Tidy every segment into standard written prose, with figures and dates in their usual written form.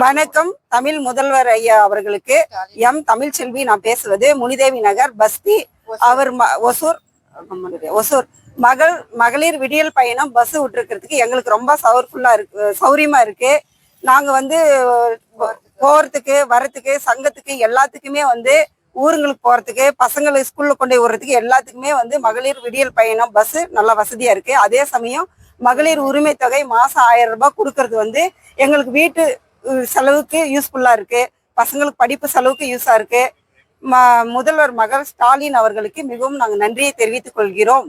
வணக்கம். தமிழ் முதல்வர் ஐயா அவர்களுக்கு எம் தமிழ்ச்செல்வி நான் பேசுவது. முனிதேவி நகர் பஸ்தி. அவர் ஒசூர் மகளிர் விடியல் பயணம் பஸ் விட்டுருக்கிறதுக்கு எங்களுக்கு ரொம்ப சௌரியமா இருக்கு. நாங்க போறதுக்கு வரத்துக்கு சங்கத்துக்கு எல்லாத்துக்குமே ஊருங்களுக்கு போறதுக்கு பசங்களுக்கு ஸ்கூல்ல கொண்டு போய் விடுறதுக்கு எல்லாத்துக்குமே மகளிர் விடியல் பயணம் பஸ் நல்லா வசதியா இருக்கு. அதே சமயம் மகளிர் உரிமை தொகை மாசம் 1000 ரூபாய் கொடுக்கறது எங்களுக்கு வீட்டு செலவுக்கு யூஸ்ஃபுல்லா இருக்கு. பசங்களுக்கு படிப்பு செலவுக்கு யூஸா இருக்கு. முதல்வர் மகள் ஸ்டாலின் அவர்களுக்கு மிகவும் நாங்கள் நன்றியை தெரிவித்துக் கொள்கிறோம்.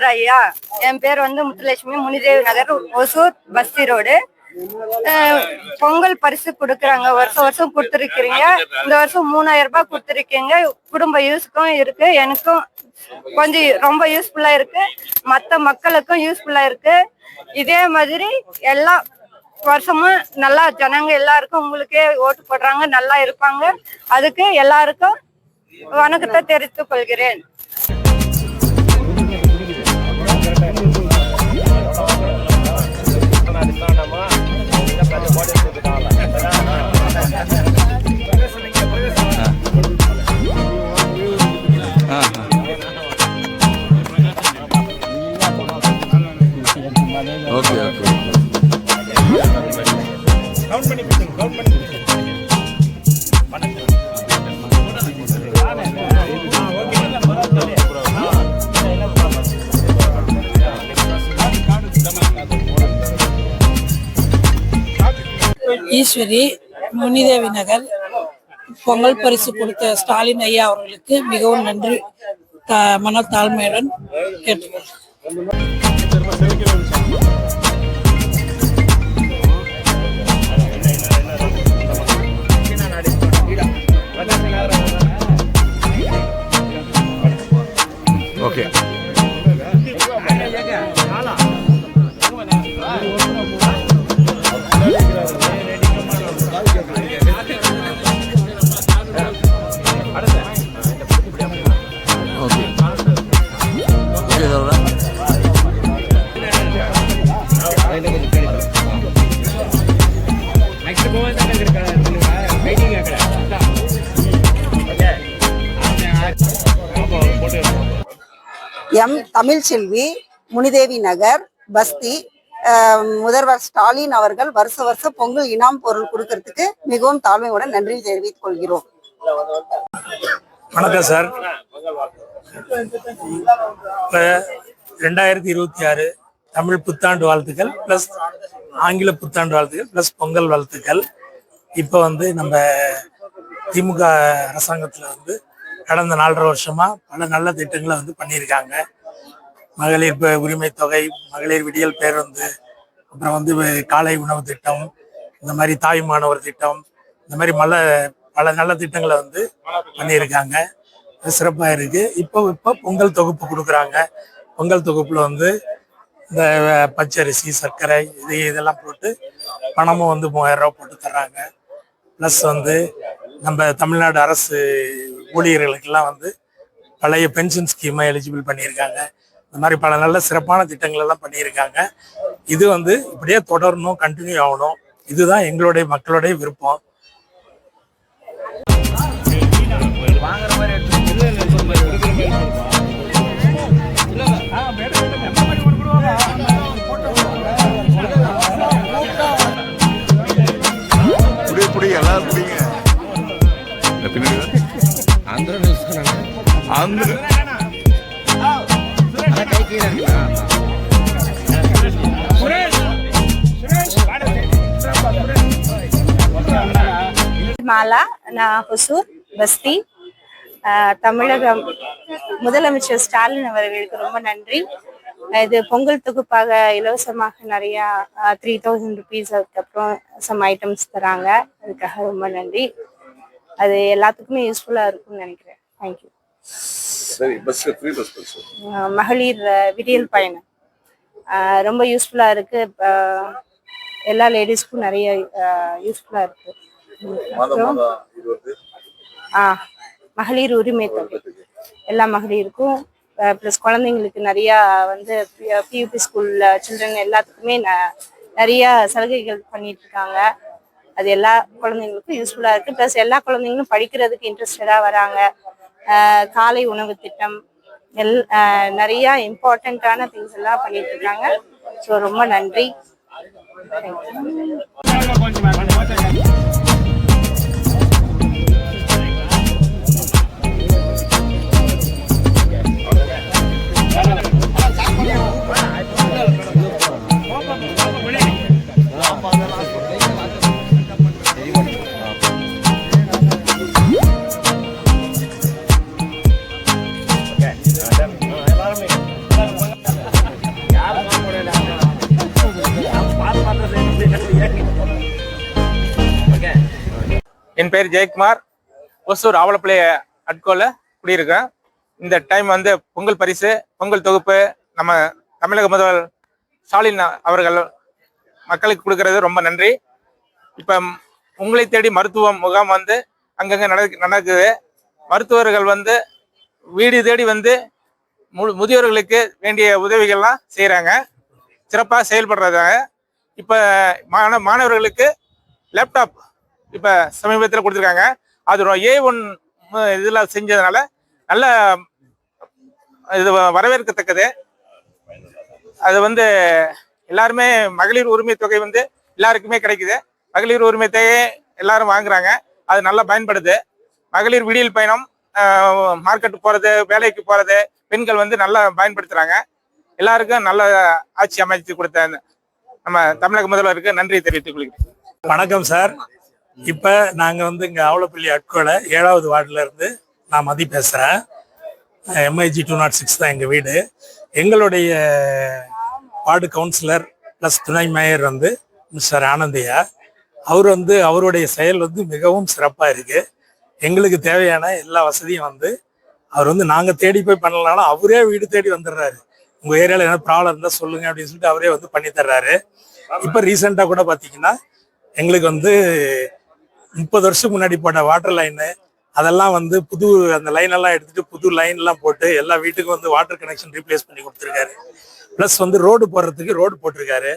ஐயா, என் பேர் முத்துலட்சுமி, முனிதேவி நகர், ஒசூர் பஸ்தி ரோடு. பொங்கல் பரிசு கொடுக்குறாங்க, வருஷம் வருஷம் கொடுத்துருக்கீங்க. இந்த வருஷம் 3000 ரூபாய் கொடுத்துருக்கீங்க. குடும்ப யூஸுக்கும் இருக்கு, எனக்கும் கொஞ்சம் ரொம்ப யூஸ்ஃபுல்லா இருக்கு, மற்ற மக்களுக்கும் யூஸ்ஃபுல்லா இருக்கு. இதே மாதிரி எல்லா வருஷமும் நல்லா ஜனங்க எல்லாருக்கும் உங்களுக்கே ஓட்டு போடுறாங்க, நல்லா இருப்பாங்க. அதுக்கு எல்லாருக்கும் வணக்கத்தை தெரிவித்துக் கொள்கிறேன். ஈஸ்வரி, முனிதேவி நகர். பொங்கல் பரிசு கொடுத்த ஸ்டாலின் ஐயா அவர்களுக்கு மிகவும் நன்றி மனத்தாழ்மையுடன் கேட்டுக்கொள்கிறேன். ஓகே. எம் தமிழ்ச்செல்வி, முனிதேவி நகர் பஸ்தி. முதல்வர் ஸ்டாலின் அவர்கள் வருஷம் பொங்கல் இனாம் பொருள் கொடுக்கறதுக்கு மிகவும் தாழ்மையுடன் நன்றி தெரிவித்துக் கொள்கிறோம். வணக்கம் சார். 2026 தமிழ் புத்தாண்டு வாழ்த்துக்கள் பிளஸ் ஆங்கில புத்தாண்டு வாழ்த்துக்கள் பிளஸ் பொங்கல் வாழ்த்துக்கள். இப்போ நம்ம திமுக அரசாங்கத்தில் கடந்த 4.5 வருஷமா பல நல்ல திட்டங்களை பண்ணியிருக்காங்க. மகளிர் உரிமை தொகை, மகளிர் விடியல் பேருந்து, அப்புறம் காலை உணவு திட்டம், இந்த மாதிரி தாய் மாணவர் திட்டம், இந்த மாதிரி பல நல்ல திட்டங்களை பண்ணியிருக்காங்க. சிறப்பாக இருக்கு. இப்போ பொங்கல் தொகுப்பு கொடுக்குறாங்க. பொங்கல் தொகுப்புல இந்த பச்சரிசி, சர்க்கரை இதெல்லாம் போட்டு பணமும் 3000 ரூபா போட்டு தர்றாங்க. ப்ளஸ் நம்ம தமிழ்நாடு அரசு ஊழியர்களுக்கெல்லாம் பழைய பென்ஷன் ஸ்கீமை எலிஜிபிள் பண்ணியிருக்காங்க. இந்த மாதிரி பல நல்ல சிறப்பான திட்டங்கள் எல்லாம் பண்ணியிருக்காங்க. இது இப்படியே தொடரணும், கண்டினியூ ஆகணும். இதுதான் எங்களுடைய மக்களுடைய விருப்பம். மாலா, நான் ஹொசூர் பஸ்தி. தமிழக முதலமைச்சர் ஸ்டாலின் அவர்களுக்கு ரொம்ப நன்றி. இது பொங்கல் தொகுப்பாக இலவசமாக நிறையா 3000 ருபீஸ், அதுக்கப்புறம் சம் ஐட்டம்ஸ் தராங்க. அதுக்காக ரொம்ப நன்றி. அது எல்லாத்துக்குமே யூஸ்ஃபுல்லாக இருக்கும்னு நினைக்கிறேன். தேங்க்யூ. மகளிர் விடியல் பயணம் ரொம்ப யூஸ்ஃபுல்லாக இருக்கு. எல்லா லேடிஸ்க்கும் நிறைய யூஸ்ஃபுல்லாக இருக்கு. மகளிர் உரிமை தொகை எல்லா மகளிருக்கும், ப்ளஸ் குழந்தைங்களுக்கு நிறையா வந்து பியூபி ஸ்கூல் சில்ட்ரன் எல்லாத்துக்குமே நிறைய சலுகைகள் பண்ணிட்டு இருக்காங்க. அது எல்லா குழந்தைங்களுக்கும் யூஸ்ஃபுல்லாக இருக்கு. ப்ளஸ் எல்லா குழந்தைங்களும் படிக்கிறதுக்கு இன்ட்ரெஸ்டடாக வராங்க. காலை உணவு திட்டம் நிறைய இம்பார்ட்டண்ட்டான திங்ஸ் எல்லாம் பண்ணிட்டு இருக்காங்க. ஸோ ரொம்ப நன்றி. என் பேர் ஜெயக்குமார். ஒசூர் ஆவலப்பள்ளி அட்கோல குடியிருக்கேன். இந்த டைம் வந்து பொங்கல் பரிசு, பொங்கல் தொகுப்பு நம்ம தமிழக முதல்வர் ஸ்டாலின் அவர்கள் மக்களுக்கு கொடுக்கறது ரொம்ப நன்றி. இப்போ உங்களை தேடி மருத்துவம் முகாம் வந்து அங்கங்கே நடக்குது. மருத்துவர்கள் வந்து வீடு தேடி வந்து முதியோர்களுக்கு வேண்டிய உதவிகள்லாம் செய்கிறாங்க, சிறப்பாக செயல்படுறதாங்க. இப்போ மாணவர்களுக்கு லேப்டாப் இப்போ சமீபத்தில் கொடுத்துருக்காங்க. அது A1 இதில் செஞ்சதுனால நல்ல இது வரவேற்கத்தக்கது. அது வந்து எல்லாருமே மகளிர் உரிமை தொகை வந்து எல்லாருக்குமே கிடைக்குது. மகளிர் உரிமை தொகையை எல்லாரும் வாங்குறாங்க, அது நல்லா பயன்படுது. மகளிர் விடியல் பயணம், மார்க்கெட்டு போகிறது, வேலைக்கு போகிறது பெண்கள் வந்து நல்லா பயன்படுத்துகிறாங்க. எல்லாருக்கும் நல்ல ஆட்சி அமைச்சு கொடுத்த நம்ம தமிழக முதல்வருக்கு நன்றி தெரிவித்துக் கொள்கிறேன். வணக்கம் சார். இப்போ நாங்கள் வந்து இங்கே ஆவலப்பள்ளி அட்கோல 7வது வார்டில் இருந்து நான் மதி பேசுகிறேன். MIG 206 தான் எங்கள் வீடு. எங்களுடைய வார்டு கவுன்சிலர் ப்ளஸ் துணை மேயர் வந்து மிஸ்டர் ஆனந்தையா. அவர் வந்து அவருடைய செயல் வந்து மிகவும் சிறப்பாக இருக்குது. எங்களுக்கு தேவையான எல்லா வசதியும் வந்து அவர் வந்து நாங்கள் தேடி போய் பண்ணலனாலும் அவரே வீடு தேடி வந்துடுறாரு. உங்கள் ஏரியாவில் என்ன ப்ராப்ளம் இருந்தால் சொல்லுங்கள் அப்படின்னு சொல்லிட்டு அவரே வந்து பண்ணி தர்றாரு. இப்போ ரீசெண்டாக கூட பார்த்தீங்கன்னா எங்களுக்கு வந்து 30 வருஷத்துக்கு முன்னாடி போட்ட வாட்டர் லைனு அதெல்லாம் வந்து புது அந்த லைனெல்லாம் எடுத்துகிட்டு புது லைன்லாம் போட்டு எல்லா வீட்டுக்கும் வந்து வாட்டர் கனெக்ஷன் ரீப்ளேஸ் பண்ணி கொடுத்துருக்காரு. ப்ளஸ் வந்து ரோடு போடுறதுக்கு ரோடு போட்டிருக்காரு.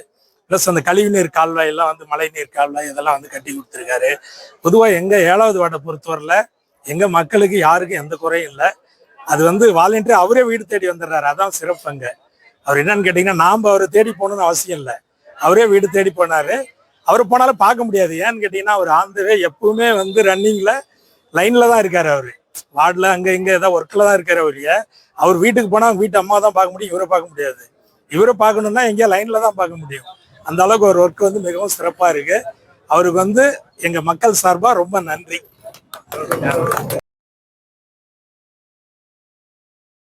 ப்ளஸ் அந்த கழிவுநீர் கால்வாயெல்லாம் வந்து மழை நீர் கால்வாய் இதெல்லாம் வந்து கட்டி கொடுத்துருக்காரு. பொதுவாக எங்கள் 7வது வார்டை பொறுத்தவரையில் எங்கள் மக்களுக்கு யாருக்கும் எந்த குறையும் இல்லை. அது வந்து வாலண்டியர் அவரே வீடு தேடி வந்துடுறாரு. அதான் சிறப்பு. அங்கே அவர் என்னன்னு கேட்டிங்கன்னா நாம் அவரை தேடி போகணுன்னு அவசியம் இல்லை, அவரே வீடு தேடி போனார். அவர் போனாலும் பார்க்க முடியாது. ஏன்னு கேட்டிங்கன்னா அவர் ஆந்தவே எப்பவுமே வந்து ரன்னிங்கில் லைனில் தான் இருக்கார். அவர் வார்டில் அங்கே இங்கே ஏதாவது ஒர்க்கில் தான் இருக்கார். அவர் வீட்டுக்கு போனால் வீட்டு அம்மா தான் பார்க்க முடியும், இவரை பார்க்க முடியாது. இவரை பார்க்கணுன்னா எங்கேயா லைனில் தான் பார்க்க முடியும். அந்த அளவுக்கு ஒரு ஒர்க் வந்து மிகவும் சிறப்பாக இருக்குது. அவருக்கு வந்து எங்கள் மக்கள் சார்பாக ரொம்ப நன்றி.